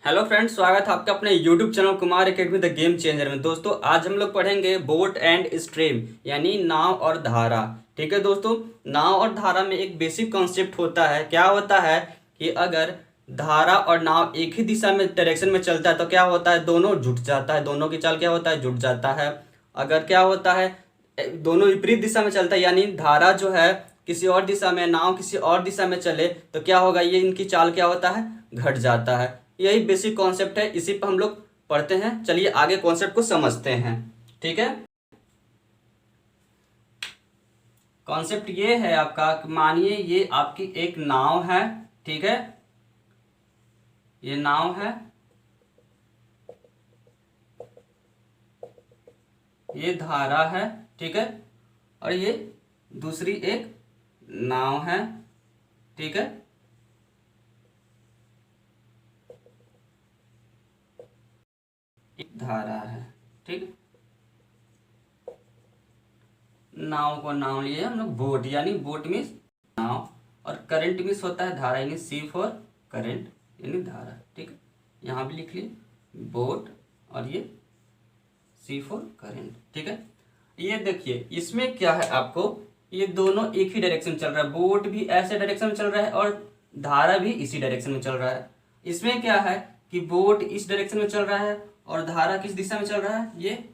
Hello friends, स्वागत है आपका अपने YouTube channel Kumar academy the game changer में। दोस्तों आज हम लोग पढ़ेंगे बोट एंड स्ट्रीम यानी नाव और धारा। ठीक है दोस्तों, नाव और धारा में एक बेसिक कॉन्सेप्ट होता है। क्या होता है कि अगर धारा और नाव एक ही दिशा में डायरेक्शन में चलता है तो क्या होता है, दोनों जुट जाता है। दोनों की चाल क्या होता है, जुट जाता है। अगर क्या होता है, दोनों विपरीत दिशा में चलता है यानी धारा जो है किसी और दिशा में, नाव किसी और दिशा में चले तो क्या होगा, ये इनकी चाल क्या होता है, घट जाता है। यही बेसिक कॉन्सेप्ट है, इसी पर हम लोग पढ़ते हैं। चलिए आगे कॉन्सेप्ट को समझते हैं। ठीक है, कॉन्सेप्ट ये है आपका, मानिए ये आपकी एक नाव है। ठीक है, ये नाव है, ये धारा है। ठीक है, और ये दूसरी एक नाव है। ठीक है, एक धारा है। ठीक है, नाव को नाम लिए हम लोग बोट, यानी बोट मीन्स नाव, और करंट मीन्स होता है धारा, यानी सी फॉर करंट यानी धारा। ठीक है, यहाँ भी लिख लिए बोट और ये सी फॉर करंट। ठीक है, ये देखिए इसमें क्या है आपको, ये दोनों एक ही डायरेक्शन चल रहा है। बोट भी ऐसे डायरेक्शन में चल रहा है और धारा भी इसी डायरेक्शन में चल रहा है। इसमें क्या है कि बोट इस डायरेक्शन में चल रहा है और धारा किस दिशा में चल रहा है, ये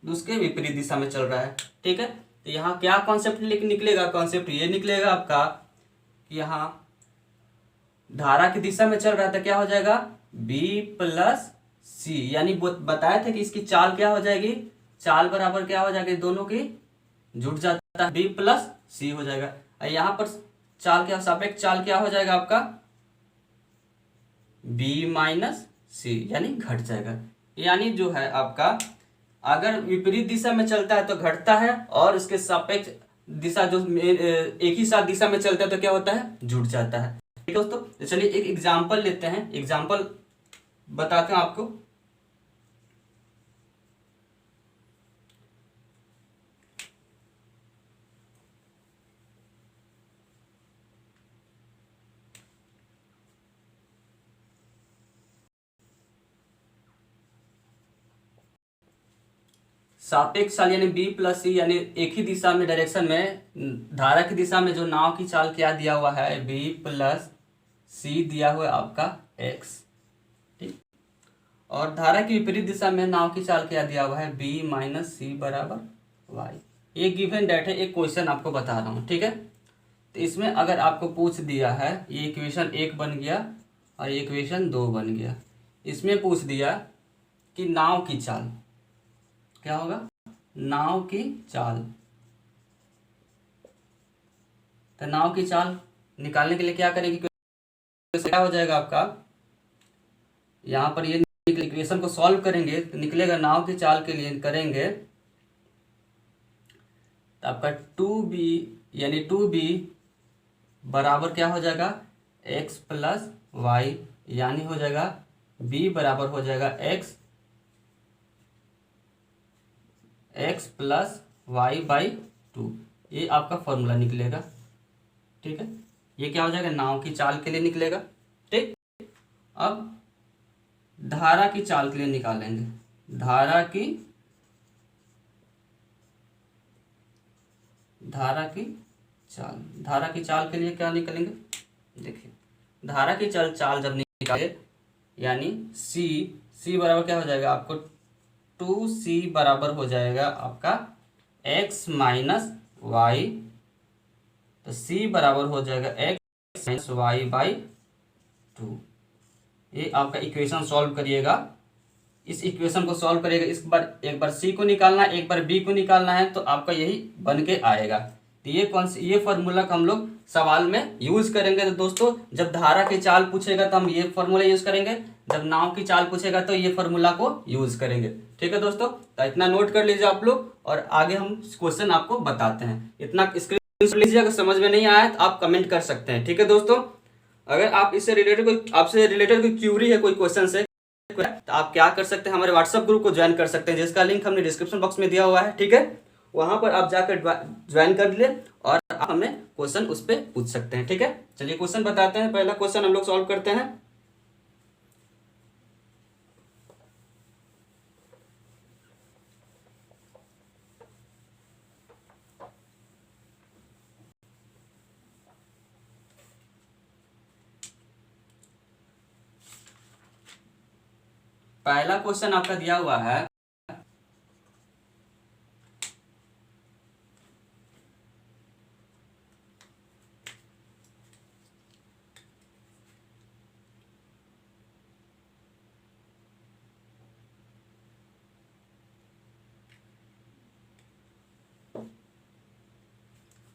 उसके विपरीत दिशा में चल रहा है। ठीक है, तो यहाँ क्या कॉन्सेप्ट निकलेगा, कॉन्सेप्ट ये निकलेगा आपका कि यहाँ धारा की दिशा में चल रहा है तो क्या हो जाएगा, बी प्लस सी, यानी बताए थे कि इसकी चाल क्या हो जाएगी, चाल बराबर क्या हो जाएगी, दोनों की जुट जाता है, बी प्लस सी हो जाएगा। और यहाँ पर चाल क्या, सापेक्ष चाल क्या हो जाएगा आपका, बी माइनस सी, यानी घट जाएगा। यानी जो है आपका, अगर विपरीत दिशा में चलता है तो घटता है, और उसके सापेक्ष दिशा जो एक ही साथ दिशा में चलता है तो क्या होता है, जुट जाता है। ठीक है दोस्तों, तो चलिए एक एग्जांपल लेते हैं, एग्जांपल बताते हैं आपको। सापेक्ष चाल यानी बी प्लस सी, यानी एक ही दिशा में डायरेक्शन में, धारा की दिशा में जो नाव की चाल क्या दिया हुआ है, बी प्लस सी दिया हुआ है आपका एक्स। ठीक, और धारा की विपरीत दिशा में नाव की चाल क्या दिया हुआ है, बी माइनस सी बराबर वाई। ये गिवन डेट है, एक क्वेश्चन आपको बता रहा हूँ। ठीक है, तो इसमें अगर आपको पूछ दिया है, ये इक्वेशन 1 बन गया और ये इक्वेशन 2 बन गया। इसमें पूछ दिया कि नाव की चाल क्या होगा, नाव की चाल। तो नाव की चाल निकालने के लिए क्या करेंगे, क्या हो जाएगा आपका, यहाँ पर ये इक्वेशन को सॉल्व करेंगे तो निकलेगा, नाव की चाल के लिए करेंगे तो आपका 2b यानी 2b बराबर क्या हो जाएगा, x प्लस वाई, यानी हो जाएगा b बराबर हो जाएगा x प्लस वाई बाई 2। ये आपका फॉर्मूला निकलेगा। ठीक है, ये क्या हो जाएगा, नाव की चाल के लिए निकलेगा। ठीक, अब धारा की चाल के लिए निकालेंगे, धारा की चाल, धारा की चाल के लिए क्या निकलेंगे, देखिए धारा की चाल जब निकाले यानी सी बराबर क्या हो जाएगा आपको, 2c बराबर हो जाएगा आपका x माइनस वाई, तो c बराबर हो जाएगा x माइनस वाई बाई 2। ये आपका इक्वेशन सॉल्व करिएगा, इस इक्वेशन को सॉल्व करिएगा, इस बार एक बार c को निकालना है, एक बार b को निकालना है, तो आपका यही बन के आएगा। तो ये फॉर्मूला का हम लोग सवाल में यूज करेंगे। तो दोस्तों जब धारा की चाल पूछेगा तो हम ये फॉर्मूला यूज करेंगे, जब नाव की चाल पूछेगा तो ये फॉर्मूला को यूज करेंगे। ठीक है दोस्तों, तो इतना नोट कर लीजिए आप लोग, और आगे हम क्वेश्चन आपको बताते हैं। इतना स्क्रीन लीजिए, अगर समझ में नहीं आया तो आप कमेंट कर सकते हैं। ठीक है दोस्तों, अगर आप इससे रिलेटेड आपसे रिलेटेड कोई क्यूरी है, कोई क्वेश्चन से, तो आप क्या कर सकते हैं, हमारे व्हाट्सएप ग्रुप को ज्वाइन कर सकते हैं, जिसका लिंक हमने डिस्क्रिप्शन बॉक्स में दिया हुआ है। ठीक है, वहां पर आप जाकर ज्वाइन कर ले और आप हमें क्वेश्चन उस पर पूछ सकते हैं। ठीक है, चलिए क्वेश्चन बताते हैं। पहला क्वेश्चन हम लोग सॉल्व करते हैं। पहला क्वेश्चन आपका दिया हुआ है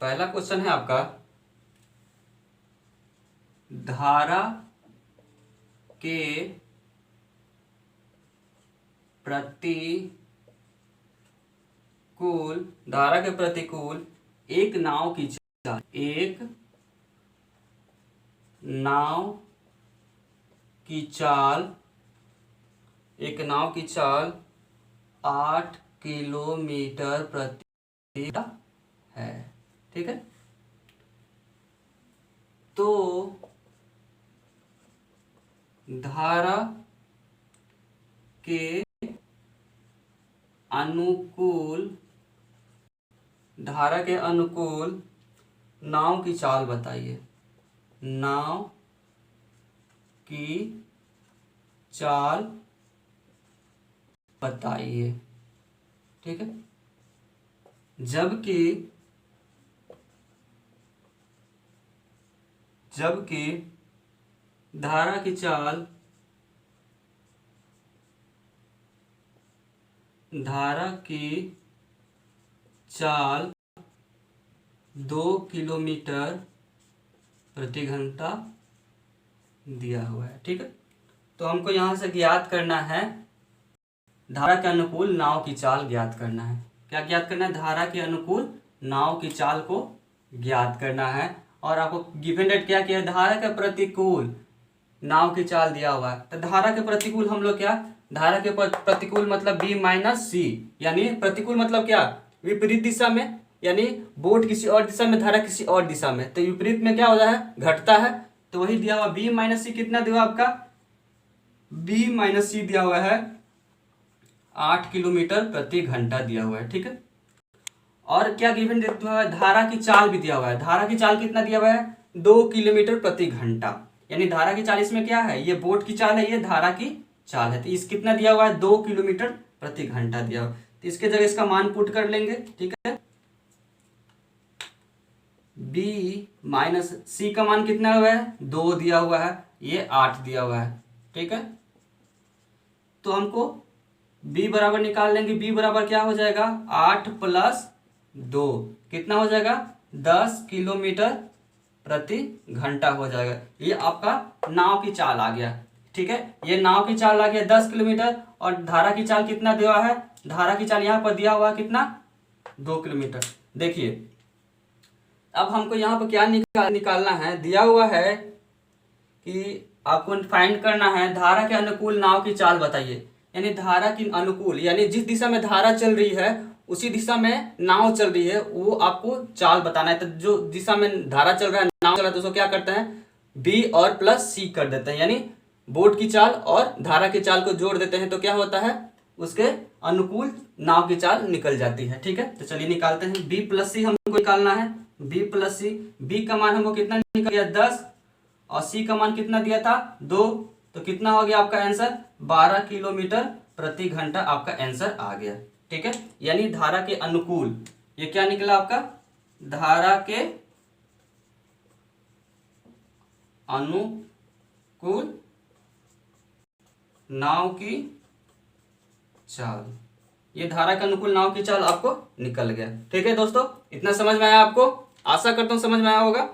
पहला क्वेश्चन है आपका धारा के प्रतिकूल एक नाव की चाल 8 किलोमीटर प्रति है। ठीक है, तो धारा के अनुकूल नाव की चाल बताइए। नाव की चाल बताइए। ठीक है, जबकि धारा की चाल 2 किलोमीटर प्रति घंटा दिया हुआ है। ठीक है, तो हमको यहाँ से ज्ञात करना है धारा के अनुकूल नाव की चाल ज्ञात करना है। क्या ज्ञात करना है? धारा के अनुकूल नाव की चाल को ज्ञात करना है। और आपको गिवन डेट क्या किया? धारा के प्रतिकूल नाव की चाल दिया हुआ है। तो धारा के प्रतिकूल हम लोग क्या, धारा के प्रतिकूल मतलब b माइनस सी, यानी प्रतिकूल मतलब क्या? विपरीत दिशा में, यानी बोट किसी और दिशा में, धारा किसी और दिशा में, तो विपरीत में क्या होता है? घटता है। तो वही दिया हुआ b माइनस सी कितना दिया आपका? b माइनस सी दिया हुआ है 8 किलोमीटर प्रति घंटा दिया हुआ है। ठीक है, और क्या गिवन दिया है? धारा की चाल भी दिया हुआ है। धारा की चाल कितना दिया हुआ है? 2 किलोमीटर प्रति घंटा, यानी धारा की चाल इसमें क्या है? ये बोट की चाल है, ये धारा की चाल है। तो इस कितना दिया हुआ है? 2 किलोमीटर प्रति घंटा दिया हुआ है। तो इसके जगह इसका मान पुट कर लेंगे। ठीक है, b माइनस सी का मान कितना हुआ है? 2 दिया हुआ है, ये 8 दिया हुआ है। ठीक है, तो हमको b बराबर निकाल लेंगे। b बराबर क्या हो जाएगा? 8 प्लस 2 कितना हो जाएगा? 10 किलोमीटर प्रति घंटा हो जाएगा। ये आपका नाव की चाल आ गया। ठीक है, ये नाव की चाल आ गया 10 किलोमीटर। और धारा की चाल कितना दिया हुआ है? धारा की चाल यहाँ पर दिया हुआ है कितना? 2 किलोमीटर। देखिए, अब हमको यहाँ पर क्या निकालना है? दिया हुआ है कि आपको फाइंड करना है धारा के अनुकूल नाव की चाल बताइए। यानी धारा की अनुकूल, यानी जिस दिशा में धारा चल रही है उसी दिशा में नाव चल रही है, वो आपको चाल बताना है। तो जो दिशा में धारा चल रहा है, नाव चल रहा है, तो उसको क्या करते हैं? b और प्लस c कर देते हैं, यानी बोट की चाल और धारा की चाल को जोड़ देते हैं। तो क्या होता है? उसके अनुकूल नाव की चाल निकल जाती है। ठीक है, तो चलिए निकालते हैं। b प्लस सी हमको निकालना है। b प्लस सी, b का मान हमको कितना निकल गया? 10, और c का मान कितना दिया था? 2। तो कितना हो गया आपका आंसर? 12 किलोमीटर प्रति घंटा आपका आंसर आ गया। ठीक है, यानी धारा के अनुकूल, ये क्या निकला आपका? धारा के अनुकूल नाव की चाल, ये धारा के अनुकूल नाव की चाल आपको निकल गया। ठीक है दोस्तों, इतना समझ में आया आपको? आशा करता हूं समझ में आया होगा।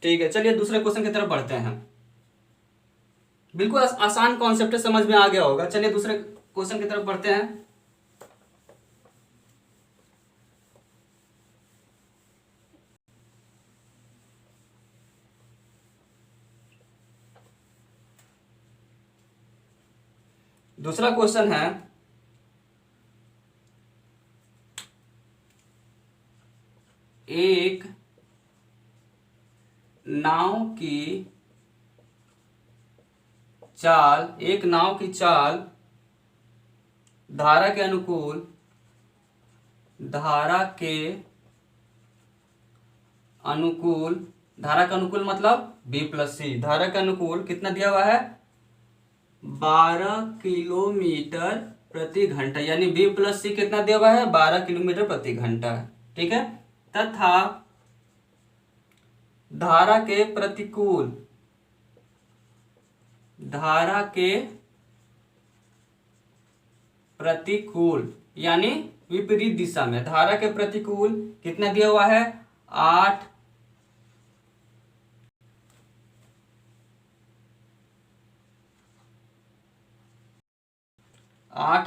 ठीक है, चलिए दूसरे क्वेश्चन की तरफ बढ़ते हैं। बिल्कुल आसान कॉन्सेप्ट समझ में आ गया होगा। चलिए दूसरे क्वेश्चन की तरफ बढ़ते हैं। दूसरा क्वेश्चन है, एक नाव की चाल धारा के अनुकूल धारा का अनुकूल मतलब b प्लस सी, धारा का अनुकूल कितना दिया हुआ है? 12 किलोमीटर प्रति घंटा, यानी बी प्लस सी कितना दिया हुआ है, 12 किलोमीटर प्रति घंटा। ठीक है, तथा धारा के प्रतिकूल, धारा के प्रतिकूल यानी विपरीत दिशा में, धारा के प्रतिकूल कितना दिया हुआ है, 8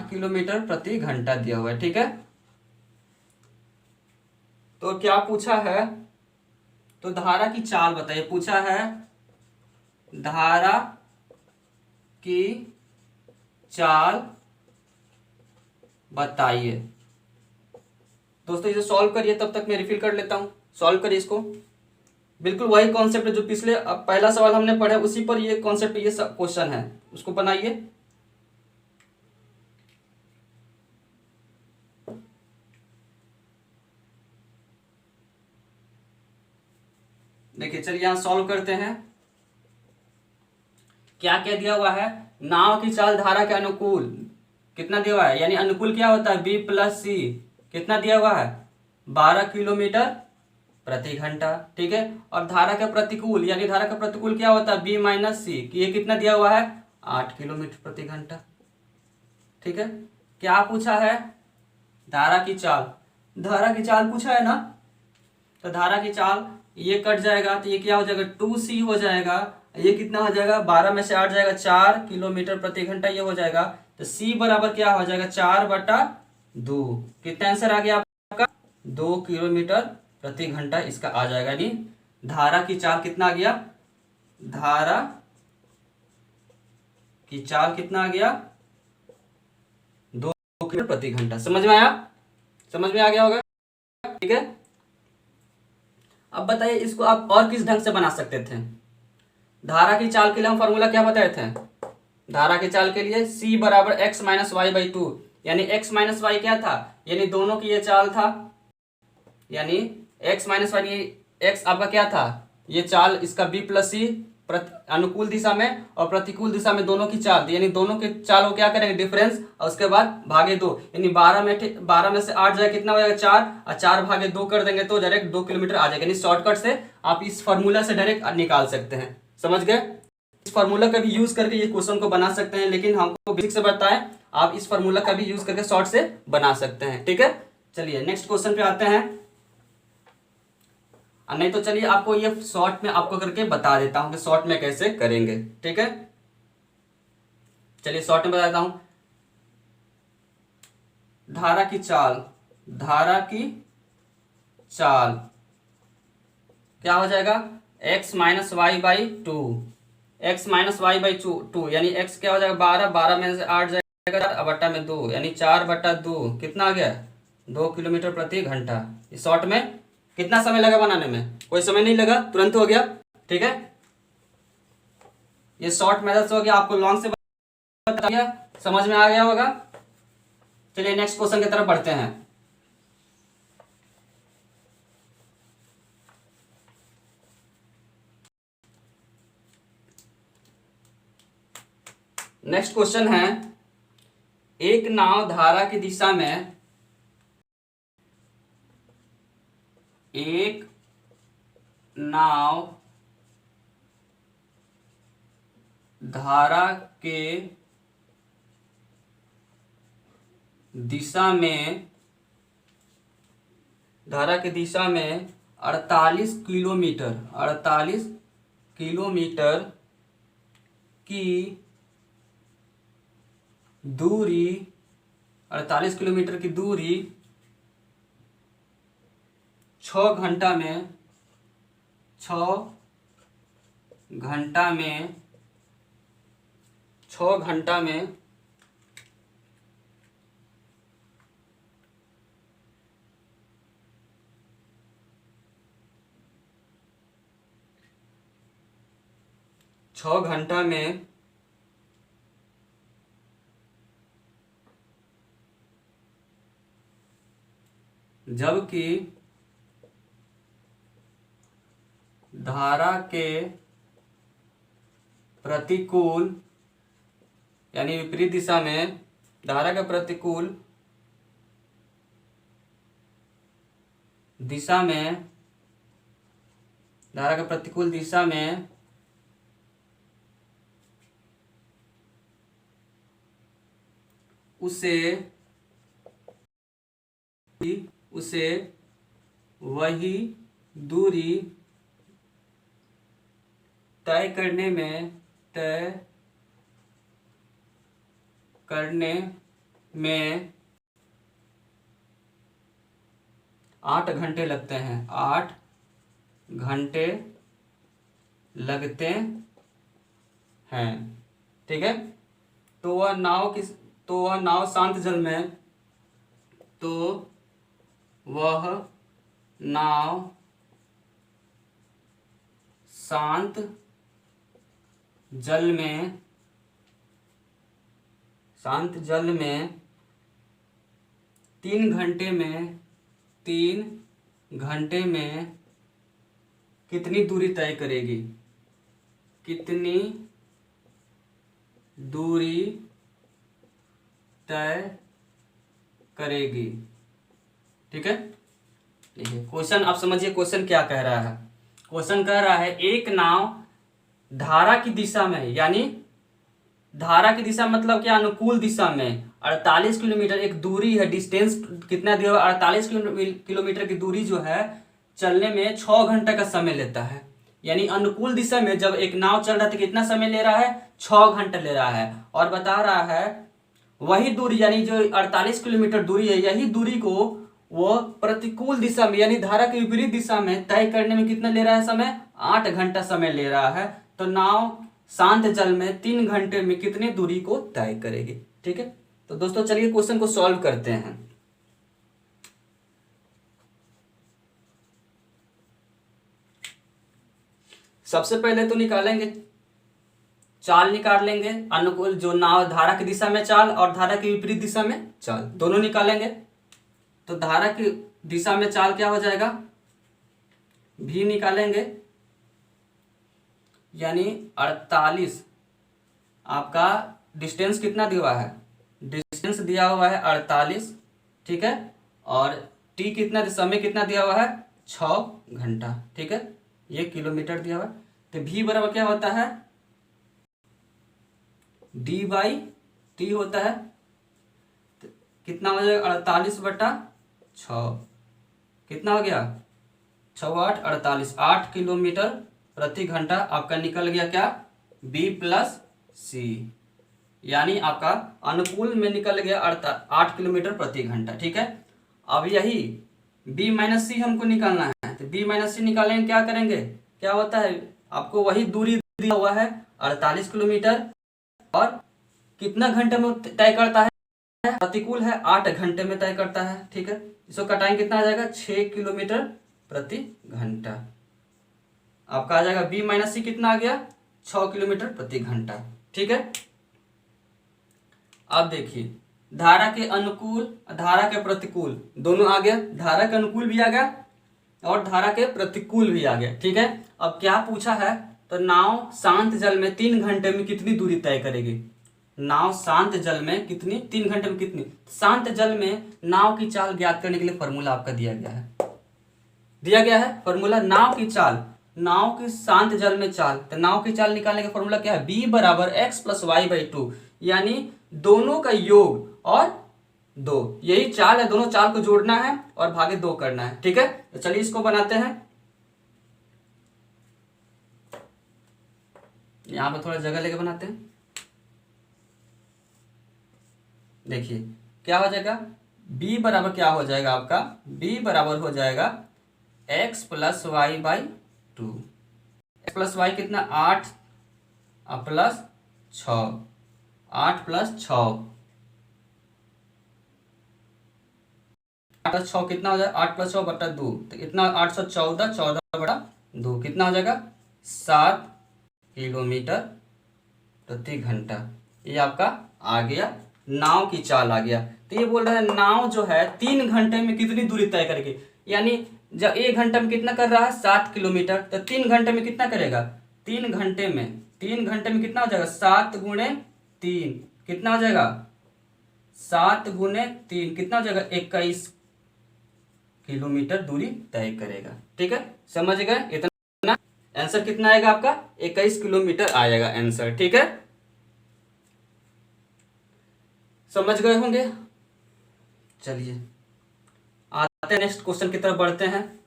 किलोमीटर प्रति घंटा दिया हुआ है। ठीक है, तो क्या पूछा है, तो धारा की चाल बताइए, पूछा है धारा की चाल बताइए। दोस्तों इसे सॉल्व करिए, तब तक मैं रिफिल कर लेता हूं। सॉल्व करिए इसको, बिल्कुल वही कॉन्सेप्ट है जो पिछले पहला सवाल हमने पढ़ा, उसी पर ये कॉन्सेप्ट, ये क्वेश्चन है, उसको बनाइए। देखिए चलिए यहां सॉल्व करते हैं। क्या क्या दिया हुआ है, नाव की चाल धारा के अनुकूल कितना दिया हुआ है, यानी अनुकूल क्या होता है, बी प्लस सी, कितना दिया हुआ है, 12 किलोमीटर प्रति घंटा। ठीक है, और धारा के प्रतिकूल, यानी धारा का प्रतिकूल क्या होता है, बी माइनस सी, कि ये कितना दिया हुआ है, 8 किलोमीटर प्रति घंटा। ठीक है, क्या पूछा है, धारा की चाल, धारा की चाल पूछा है ना, तो धारा की चाल, ये कट जाएगा तो ये क्या हो जाएगा, 2c हो जाएगा, ये कितना हो जाएगा, 12 में से 8 जाएगा, 4 किलोमीटर प्रति घंटा ये हो जाएगा, तो c बराबर क्या हो जाएगा, 4/2। कितना आंसर आ गया आपका, 2 किलोमीटर प्रति घंटा इसका आ जाएगा। यानी धारा की चाल कितना आ गया, धारा की चाल कितना आ गया, 2 किलोमीटर प्रति घंटा। समझ में आया, समझ में आ गया होगा। ठीक है, अब बताइए इसको आप और किस ढंग से बना सकते थे। धारा की चाल के लिए हम फॉर्मूला क्या बताए थे, धारा की चाल के लिए c बराबर x माइनस वाई बाई 2, यानी x माइनस वाई क्या था, यानी दोनों की ये चाल था, यानी x माइनस वाई, x आपका क्या था, ये चाल इसका b प्लस सी अनुकूल दिशा में और प्रतिकूल दिशा में दोनों की चाल थी, यानी दोनों की चाल को क्या करेंगे, डिफरेंस, और उसके बाद भागे 2, यानी 12 में से 8 जाए कितना हो जाएगा, 4, और 4 भागे 2 कर देंगे तो डायरेक्ट 2 किलोमीटर आ जाएगा। यानी शॉर्टकट से आप इस फॉर्मूला से डायरेक्ट निकाल सकते हैं। समझ गए, इस फॉर्मूला का भी यूज करके ये क्वेश्चन को बना सकते हैं, लेकिन हमको बेसिक से बताएं, आप इस फॉर्मूला का भी यूज करके शॉर्ट से बना सकते हैं। ठीक है, चलिए नेक्स्ट क्वेश्चन पे आते हैं, नहीं तो चलिए आपको ये शॉर्ट में आपको करके बता देता हूं कि शॉर्ट में कैसे करेंगे। ठीक है, चलिए शॉर्ट में बताता हूं। धारा की चाल, धारा की चाल क्या हो जाएगा, x minus Y by 2, X minus Y by 2, यानी x क्या हो जाएगा, 12 में से 8 जाएगा बट्टा में 2, यानी 4/2 कितना आ गया, 2 किलोमीटर प्रति घंटा। इस शॉर्ट में कितना समय लगा बनाने में, कोई समय नहीं लगा, तुरंत हो गया। ठीक है, ये शॉर्ट मेथड से हो गया, आपको लॉन्ग से बता दिया, समझ में आ गया होगा। चलिए नेक्स्ट क्वेश्चन की तरफ बढ़ते हैं। नेक्स्ट क्वेश्चन है, एक नाव धारा की दिशा में, एक नाव धारा के दिशा में, धारा की दिशा में 48 किलोमीटर, 48 किलोमीटर की दूरी, 48 किलोमीटर की दूरी 6 घंटा में, 6 घंटा में, 6 घंटा में 6 घंटा में जबकि धारा के प्रतिकूल यानी विपरीत दिशा में धारा के प्रतिकूल दिशा में, धारा के प्रतिकूल दिशा में उसे वही दूरी तय करने में 8 घंटे लगते हैं। 8 घंटे लगते हैं, ठीक है। तो वह नाव शांत जल में, तो वह नाव शांत जल में 3 घंटे में कितनी दूरी तय करेगी? कितनी दूरी तय करेगी, ठीक है। देखिए क्वेश्चन आप समझिए, क्वेश्चन क्या कह रहा है। क्वेश्चन कह रहा है एक नाव धारा की दिशा में, यानी धारा की दिशा मतलब क्या, अनुकूल दिशा में 48 किलोमीटर एक दूरी है, डिस्टेंस कितना दिया हुआ, 48 किलोमीटर की दूरी जो है चलने में 6 घंटे का समय लेता है। यानी अनुकूल दिशा में जब एक नाव चल रहा है तो कितना समय ले रहा है? 6 घंटे ले रहा है। और बता रहा है वही दूरी, यानी जो 48 किलोमीटर दूरी है, यही दूरी को वो प्रतिकूल दिशा में, यानी धारा के विपरीत दिशा में तय करने में कितना ले रहा है समय? 8 घंटा समय ले रहा है। तो नाव शांत जल में 3 घंटे में कितनी दूरी को तय करेगी, ठीक है। तो दोस्तों चलिए क्वेश्चन को सॉल्व करते हैं। सबसे पहले तो निकालेंगे, चाल निकाल लेंगे, अनुकूल जो नाव धारा की दिशा में चाल और धारा की विपरीत दिशा में चाल, दोनों निकालेंगे। तो धारा की दिशा में चाल क्या हो जाएगा? भी निकालेंगे, यानी 48, आपका डिस्टेंस कितना दिया हुआ है? डिस्टेंस दिया हुआ है 48, ठीक है। और टी कितना, समय कितना दिया हुआ है? 6 घंटा, ठीक है। ये किलोमीटर दिया हुआ है। तो भी बराबर क्या होता है? डी बाई टी होता है। तो कितना हो जाएगा? 48/6, कितना हो गया? 6 8 48, 8 किलोमीटर प्रति घंटा आपका निकल गया क्या? बी प्लस सी, यानी आपका अनुकूल में निकल गया 8 किलोमीटर प्रति घंटा, ठीक है। अब यही बी माइनस सी हमको निकालना है। तो बी माइनस सी निकालेंगे, क्या करेंगे? क्या होता है, आपको वही दूरी दिया हुआ है 48 किलोमीटर, और कितना घंटे में तय करता है? प्रतिकूल है, 8 घंटे में तय करता है, ठीक है। इसको कटाएंगे, कितना आ जाएगा? 6 किलोमीटर प्रति घंटा। आपका आ जाएगा बी माइनस सी, कितना आ गया? 6 किलोमीटर प्रति घंटा, ठीक है। अब देखिए धारा के अनुकूल, धारा के प्रतिकूल दोनों आ गया। धारा के अनुकूल भी आ गया और धारा के प्रतिकूल भी आ गया, ठीक है। अब क्या पूछा है? तो नाव शांत जल में 3 घंटे में कितनी दूरी तय करेगी? नाव शांत जल में कितनी, 3 घंटे में कितनी? शांत जल में नाव की चाल ज्ञात करने के लिए फॉर्मूला आपका दिया गया है फॉर्मूला, नाव की चाल, नाव की शांत जल में चाल। तो नाव की चाल निकालने का फॉर्मूला क्या है? बी बराबर x + y/2, यानी दोनों का योग और 2, यही चाल है। दोनों चाल को जोड़ना है और भागे 2 करना है, ठीक है। तो चलिए इसको बनाते हैं। यहां पर थोड़ा जगह लेके बनाते हैं। देखिए क्या हो जाएगा? b बराबर क्या हो जाएगा आपका? b बराबर हो जाएगा x + y/2। x + y कितना? 8 प्लस 6, 8 + 6, 8 + 6 कितना हो जाएगा? 8 + 6/2, तो कितना? 814, 14/2 कितना हो जाएगा? 7 किलोमीटर प्रति घंटा। ये आपका आ गया, नाव की चाल आ गया। तो ये बोल रहा है नाव जो है 3 घंटे में कितनी दूरी तय करेगी, यानी जब 1 घंटे में कितना कर रहा है? 7 किलोमीटर, तो 3 घंटे में कितना करेगा? 3 घंटे में कितना हो जाएगा? 7 × 3, कितना हो जाएगा, 7 × 3 कितना हो जाएगा, 21 किलोमीटर दूरी तय करेगा। ठीक है, समझ गए, इतना आंसर कितना आएगा आपका, 21 किलोमीटर आएगा आंसर। ठीक है, समझ गए होंगे। चलिए आते हैं नेक्स्ट क्वेश्चन की तरफ बढ़ते हैं।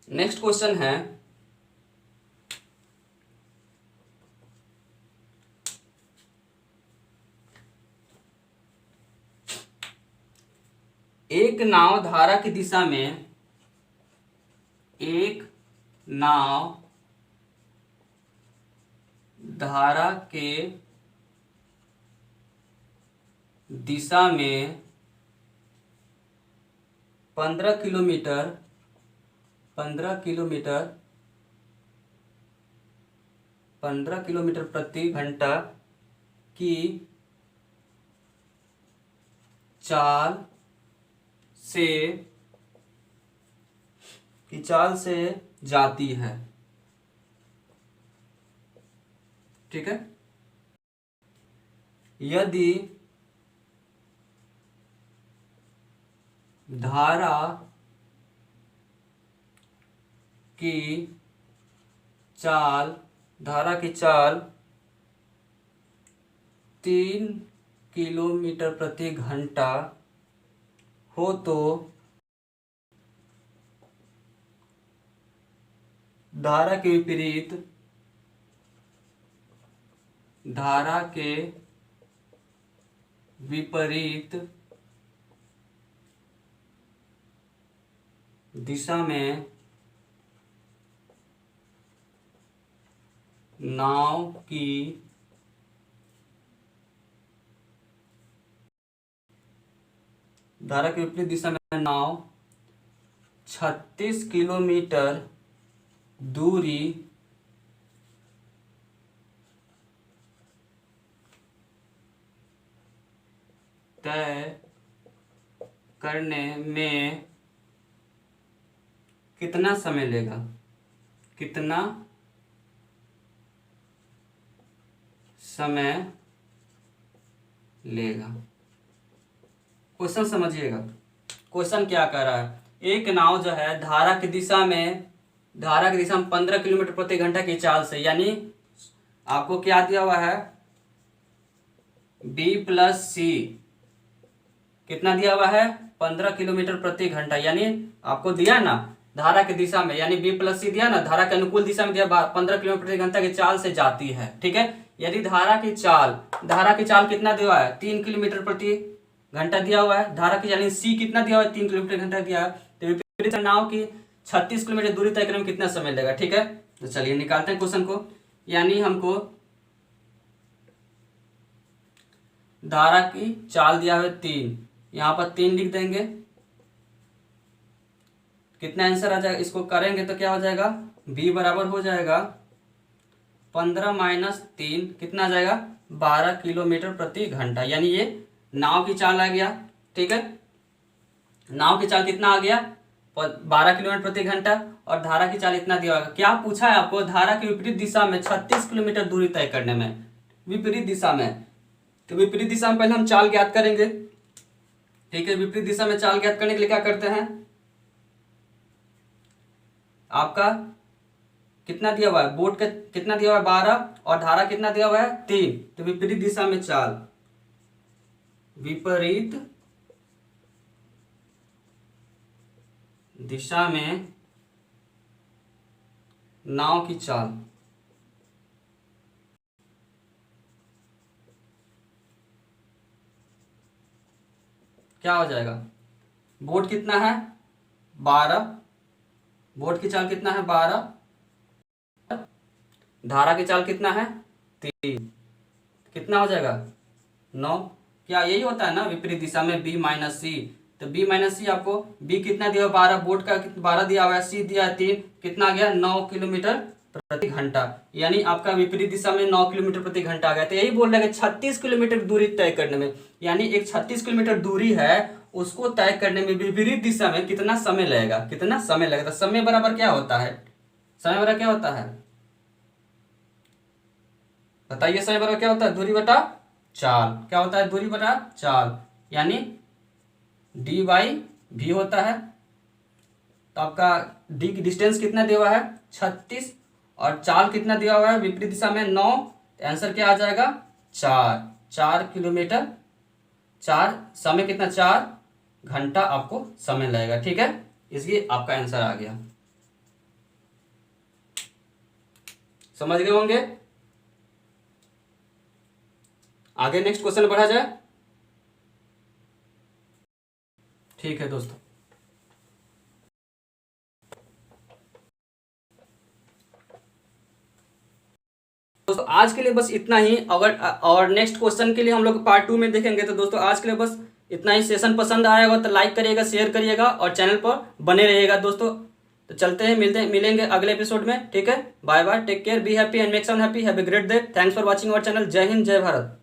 नेक्स्ट क्वेश्चन है, एक नाव धारा की दिशा में, एक नाव धारा के दिशा में 15 किलोमीटर 15 किलोमीटर प्रति घंटा की चाल से जाती है। ठीक है, यदि धारा की चाल 3 किलोमीटर प्रति घंटा हो तो धारा के विपरीत दिशा में नाव की धारा के विपरीत दिशा में नाव 36 किलोमीटर दूरी तय करने में कितना समय लेगा, क्वेश्चन समझिएगा। क्वेश्चन क्या कह रहा है, एक नाव जो है धारा की दिशा में 15 किलोमीटर प्रति घंटा की चाल से, यानी आपको क्या दिया हुआ है, B + C कितना दिया हुआ है, 15 किलोमीटर प्रति घंटा, यानी आपको दिया ना धारा की दिशा में, यानी B + C दिया ना, धारा के अनुकूल दिशा में दिया 15 किलोमीटर प्रति घंटा की चाल से जाती है। ठीक है, यदि धारा की चाल कितना दिया हुआ है, 3 किलोमीटर प्रति घंटा दिया हुआ है, धारा की चाल C कितना दिया हुआ है, 3 किलोमीटर घंटा दिया है, तो विपरीत नाव की 36 किलोमीटर दूरी तय करने में कितना समय लगेगा। ठीक है, तो चलिए निकालते हैं क्वेश्चन को। यानी हमको धारा की चाल दिया है 3, यहां पर 3 लिख देंगे, कितना आंसर आ जाएगा, इसको करेंगे तो क्या हो जाएगा, B बराबर हो जाएगा 15 - 3 कितना आ जाएगा, 12 किलोमीटर प्रति घंटा, यानी ये नाव की चाल आ गया। ठीक है, नाव की चाल कितना आ गया, 12 किलोमीटर प्रति घंटा, और धारा की चाल इतना दिया होगा। क्या पूछा है आपको, धारा की विपरीत दिशा में 36 किलोमीटर दूरी तय करने में, विपरीत दिशा में, तो विपरीत दिशा में पहले हम चाल ज्ञात करेंगे। ठीक है, विपरीत दिशा में चाल ज्ञात करने के लिए क्या करते हैं, आपका कितना दिया हुआ है, बोट का कितना दिया हुआ है 12, और धारा कितना दिया हुआ है 3, तो विपरीत दिशा में चाल, विपरीत दिशा में नाव की चाल, क्या हो जाएगा, बोट कितना है 12, बोट की चाल कितना है 12, धारा की चाल कितना है 3, कितना हो जाएगा 9। क्या यही होता है ना विपरीत दिशा में B - C, तो b माइनस सी आपको b कितना दिया हुआ 12, बोर्ड का 12 दिया हुआ है, c दिया है 3, कितना आ गया 9 किलोमीटर प्रति घंटा, यानी आपका विपरीत दिशा में 9 किलोमीटर प्रति घंटा आ गया। तो यही बोल रहा है कि 36 किलोमीटर दूरी तय करने में, यानी एक 36 किलोमीटर दूरी है उसको तय करने में विपरीत दिशा में कितना समय लगेगा, कितना समय लगेगा। तो समय बराबर क्या होता है, समय बराबर क्या होता है, बताइए समय बराबर क्या होता है, दूरी बटा चाल। क्या होता है, दूरी बटा चाल, यानी डी बाई भी होता है। तो आपका डी की डिस्टेंस कितना दिया हुआ है 36 और चाल कितना दिया हुआ है विपरीत दिशा में 9, तो आंसर क्या आ जाएगा 4 किलोमीटर। 4 समय कितना 4 घंटा आपको समय लगेगा। ठीक है, इसलिए आपका आंसर आ गया। समझ गए होंगे। आगे नेक्स्ट क्वेश्चन बढ़ा जाए। ठीक है दोस्तों, आज के लिए बस इतना ही। अगर और नेक्स्ट क्वेश्चन के लिए हम लोग पार्ट 2 में देखेंगे। तो दोस्तों आज के लिए बस इतना ही। सेशन पसंद आया होगा तो लाइक करिएगा, शेयर करिएगा और चैनल पर बने रहिएगा दोस्तों। तो चलते हैं, मिलेंगे अगले एपिसोड में। ठीक है, bye bye, take care, be happy and make some happy, have a great day. Thanks for watching our channel. जय हिंद, जय भारत।